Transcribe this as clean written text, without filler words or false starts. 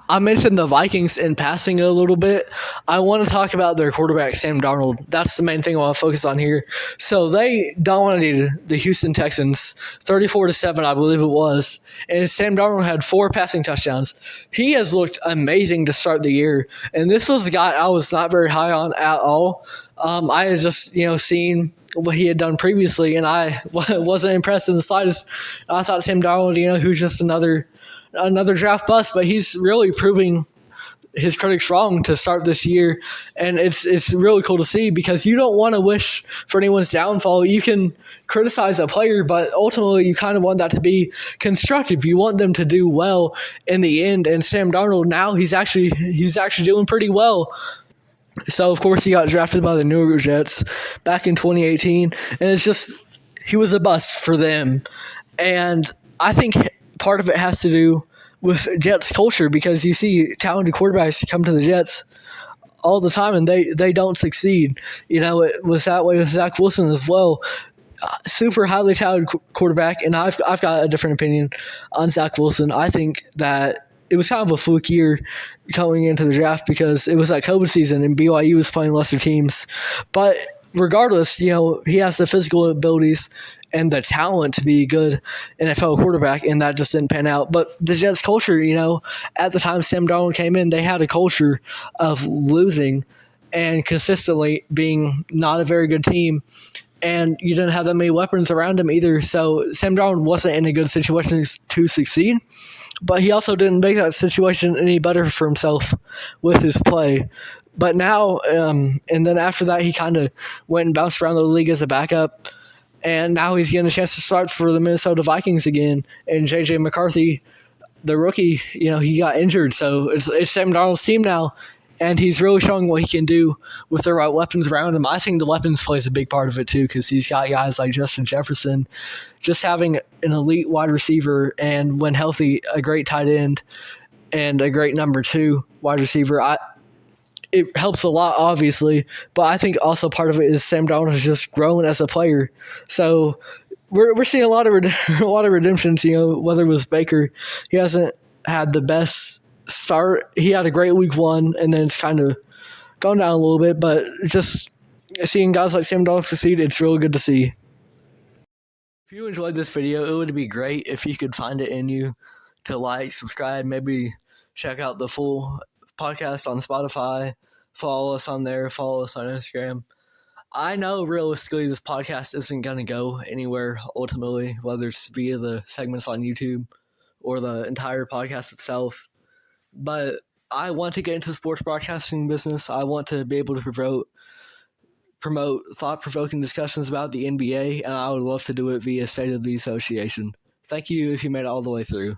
I mentioned the Vikings in passing a little bit. I want to talk about their quarterback, Sam Darnold. That's the main thing I want to focus on here. So they dominated the Houston Texans 34-7, I believe it was. And Sam Darnold had 4 passing touchdowns. He has looked amazing to start the year. And this was a guy I was not very high on at all. I had just, seen what he had done previously, and I wasn't impressed in the slightest. I thought Sam Darnold, who's just another draft bust, but he's really proving his critics wrong to start this year, and it's really cool to see because you don't want to wish for anyone's downfall. You can criticize a player, but ultimately you kind of want that to be constructive. You want them to do well in the end, and Sam Darnold now he's actually doing pretty well. So, of course, he got drafted by the New York Jets back in 2018, and it's just he was a bust for them. And I think part of it has to do with Jets culture because you see talented quarterbacks come to the Jets all the time, and they don't succeed. It was that way with Zach Wilson as well. Super highly talented quarterback, and I've got a different opinion on Zach Wilson. I think that it was kind of a fluke year going into the draft because it was that COVID season and BYU was playing lesser teams. But regardless, he has the physical abilities and the talent to be a good NFL quarterback, and that just didn't pan out. But the Jets culture, at the time Sam Darnold came in, they had a culture of losing and consistently being not a very good team. And you didn't have that many weapons around him either. So Sam Darnold wasn't in a good situation to succeed. But he also didn't make that situation any better for himself with his play. But now, and then after that, he kind of went and bounced around the league as a backup. And now he's getting a chance to start for the Minnesota Vikings again. And J.J. McCarthy, the rookie, he got injured. So it's Sam Darnold's team now. And he's really showing what he can do with the right weapons around him. I think the weapons plays a big part of it, too, because he's got guys like Justin Jefferson. Just having an elite wide receiver and, when healthy, a great tight end and a great number 2 wide receiver, it helps a lot, obviously. But I think also part of it is Sam Darnold has just grown as a player. So we're seeing a lot of redemptions, whether it was Baker. He hasn't had the best start. He had a great week 1, and then it's kind of gone down a little bit, but just seeing guys like Sam Darnold succeed, it's really good to see. If you enjoyed this video, it would be great if you could find it in you to like, subscribe, maybe check out the full podcast on Spotify, follow us on there, follow us on Instagram. I know realistically this podcast isn't going to go anywhere ultimately, whether it's via the segments on YouTube or the entire podcast itself. But I want to get into the sports broadcasting business. I want to be able to promote thought-provoking discussions about the NBA, and I would love to do it via State of the Association. Thank you if you made it all the way through.